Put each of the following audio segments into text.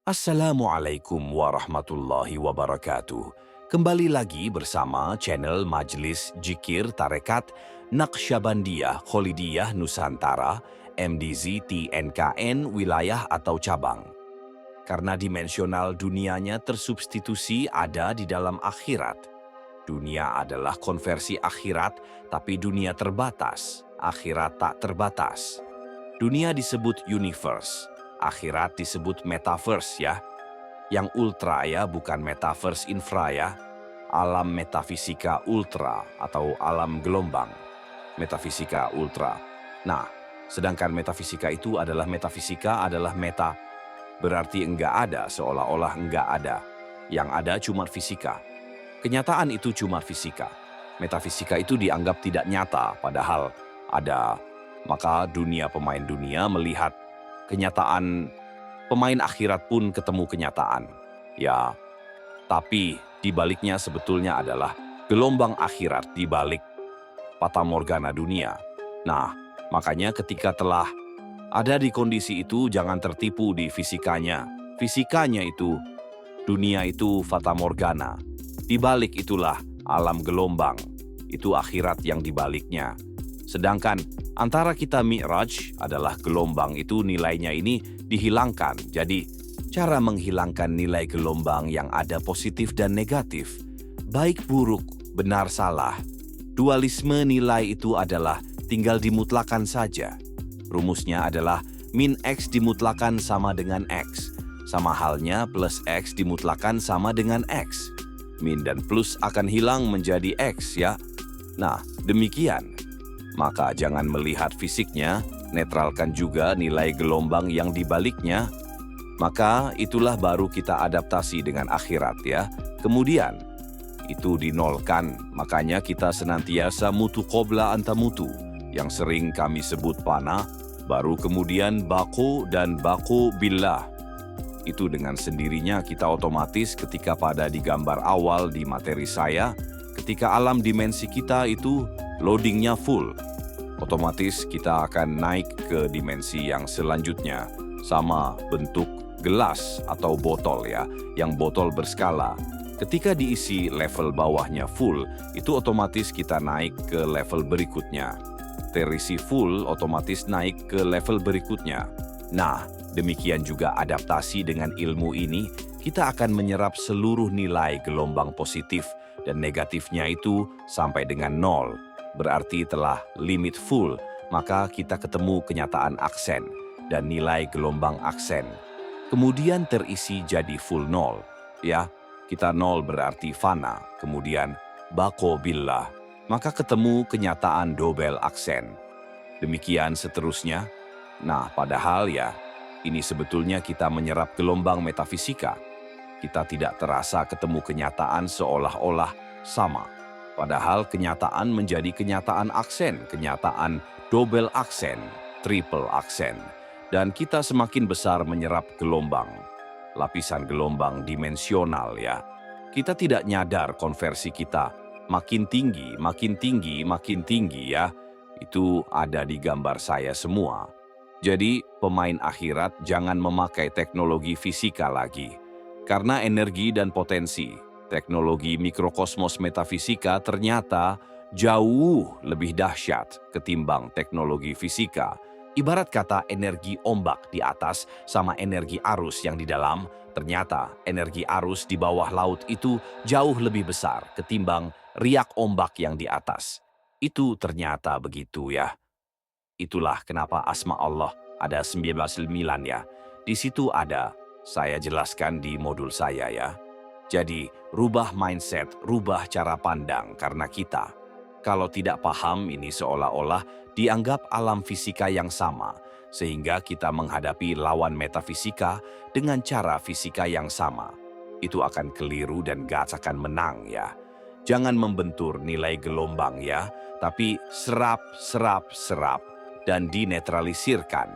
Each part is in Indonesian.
Assalamualaikum warahmatullahi wabarakatuh. Kembali lagi bersama channel Majelis Jikir Tarekat Naqsyabandiyah Kholidiyah Nusantara MDZ TNKN wilayah atau cabang. Karena dimensional dunianya tersubstitusi ada di dalam akhirat. Dunia adalah konversi akhirat, tapi dunia terbatas, akhirat tak terbatas. Dunia disebut universe, akhirat disebut metaverse ya. Yang ultra ya, bukan metaverse infra ya. Alam metafisika ultra atau alam gelombang. Metafisika ultra. Nah, sedangkan metafisika itu adalah meta, berarti enggak ada, seolah-olah enggak ada. Yang ada cuma fisika. Kenyataan itu cuma fisika. Metafisika itu dianggap tidak nyata, padahal ada. Maka pemain dunia melihat kenyataan, pemain akhirat pun ketemu kenyataan. Ya, tapi di baliknya sebetulnya adalah gelombang akhirat di balik fatamorgana dunia. Nah, makanya ketika telah ada di kondisi itu, jangan tertipu di fisikanya. Fisikanya itu, dunia itu fatamorgana. Di balik itulah alam gelombang. Itu akhirat yang dibaliknya. Sedangkan antara kita mi'raj adalah gelombang itu nilainya ini dihilangkan. Jadi cara menghilangkan nilai gelombang yang ada positif dan negatif, baik buruk, benar salah, dualisme nilai itu adalah tinggal dimutlakan saja. Rumusnya adalah min X dimutlakan sama dengan X. Sama halnya plus X dimutlakan sama dengan X. Min dan plus akan hilang menjadi X ya. Nah, demikian. Maka jangan melihat fisiknya, netralkan juga nilai gelombang yang dibaliknya. Maka itulah baru kita adaptasi dengan akhirat ya. Kemudian, itu dinolkan, makanya kita senantiasa mutu qobla anta mutu, yang sering kami sebut panah, baru kemudian bako dan bako billah. Itu dengan sendirinya kita otomatis ketika pada di gambar awal di materi saya, ketika alam dimensi kita itu loadingnya full, otomatis kita akan naik ke dimensi yang selanjutnya, sama bentuk gelas atau botol ya, yang botol berskala. Ketika diisi level bawahnya full, itu otomatis kita naik ke level berikutnya. Terisi full, otomatis naik ke level berikutnya. Nah, demikian juga adaptasi dengan ilmu ini, kita akan menyerap seluruh nilai gelombang positif dan negatifnya itu sampai dengan nol. Berarti telah limit full, maka kita ketemu kenyataan aksen dan nilai gelombang aksen. Kemudian terisi jadi full nol. Ya, kita nol berarti fana, kemudian bako billah, maka ketemu kenyataan dobel aksen. Demikian seterusnya. Nah, padahal ya, ini sebetulnya kita menyerap gelombang metafisika. Kita tidak terasa ketemu kenyataan seolah-olah sama. Padahal kenyataan menjadi kenyataan aksen, kenyataan double aksen, triple aksen. Dan kita semakin besar menyerap gelombang. Lapisan gelombang dimensional ya. Kita tidak nyadar konversi kita makin tinggi, makin tinggi, makin tinggi ya. Itu ada di gambar saya semua. Jadi pemain akhirat jangan memakai teknologi fisika lagi. Karena energi dan potensi, teknologi mikrokosmos metafisika ternyata jauh lebih dahsyat ketimbang teknologi fisika. Ibarat kata energi ombak di atas sama energi arus yang di dalam, ternyata energi arus di bawah laut itu jauh lebih besar ketimbang riak ombak yang di atas. Itu ternyata begitu ya. Itulah kenapa asma Allah ada 19 ya. Di situ ada, saya jelaskan di modul saya ya. Jadi, rubah mindset, rubah cara pandang karena kita. Kalau tidak paham ini seolah-olah dianggap alam fisika yang sama, sehingga kita menghadapi lawan metafisika dengan cara fisika yang sama. Itu akan keliru dan gak akan menang ya. Jangan membentur nilai gelombang ya, tapi serap dan dinetralisirkan.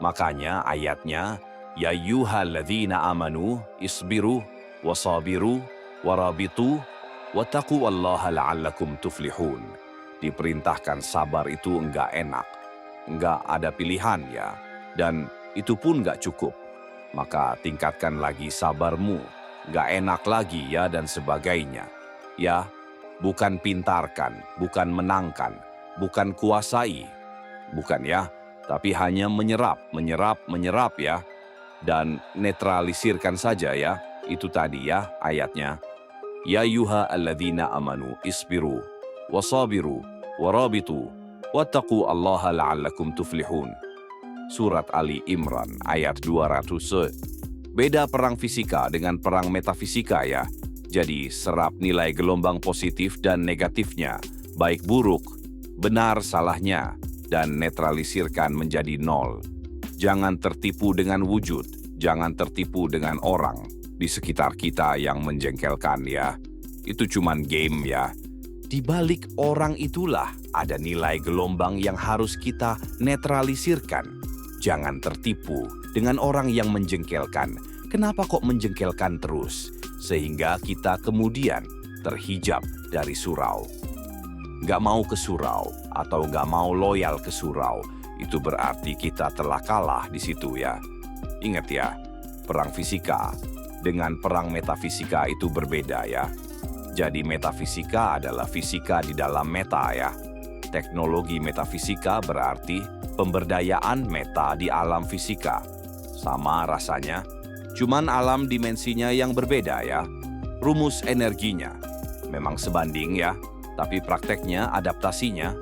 Makanya ayatnya, ya ayyuhalladzina amanu isbiru wasabiru warabitu wattaqullaha la'allakum tuflihun. Diperintahkan sabar itu enggak enak, enggak ada pilihan ya, dan itu pun enggak cukup. maka tingkatkan lagi sabarmu. Gak enak lagi ya dan sebagainya. Ya, bukan pintarkan, bukan menangkan, bukan kuasai. Bukan ya, tapi hanya menyerap ya. Dan netralisirkan saja ya. Itu tadi ya ayatnya. Ya yuha alladzina amanu isbiru, wasabiru, warabitu, wattaqu allaha la'allakum tuflihun. Surat Ali Imran ayat 200. Beda perang fisika dengan perang metafisika ya. Jadi serap nilai gelombang positif dan negatifnya, baik buruk, benar salahnya, dan netralisirkan menjadi nol. Jangan tertipu dengan wujud, jangan tertipu dengan orang di sekitar kita yang menjengkelkan ya. Itu cuman game ya. Di balik orang itulah ada nilai gelombang yang harus kita netralisirkan. Jangan tertipu dengan orang yang menjengkelkan. Kenapa kok menjengkelkan terus? Sehingga kita kemudian terhijab dari surau. Gak mau ke surau atau gak mau loyal ke surau, itu berarti kita telah kalah di situ ya. Ingat ya, perang fisika dengan perang metafisika itu berbeda ya. Jadi metafisika adalah fisika di dalam meta ya. Teknologi metafisika berarti pemberdayaan meta di alam fisika. Sama rasanya, cuman alam dimensinya yang berbeda ya. Rumus energinya memang sebanding ya, tapi prakteknya, adaptasinya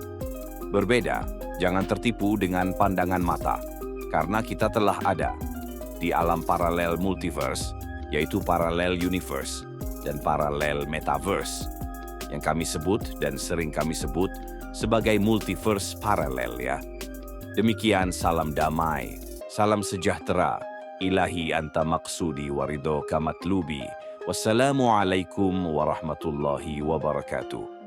berbeda. Jangan tertipu dengan pandangan mata, karena kita telah ada di alam paralel multiverse, yaitu paralel universe dan paralel metaverse, yang kami sebut dan sering kami sebut sebagai multiverse paralel ya. Demikian salam damai, salam sejahtera, ilahi anta maksudi waridho kamatlubi. Wassalamualaikum warahmatullahi wabarakatuh.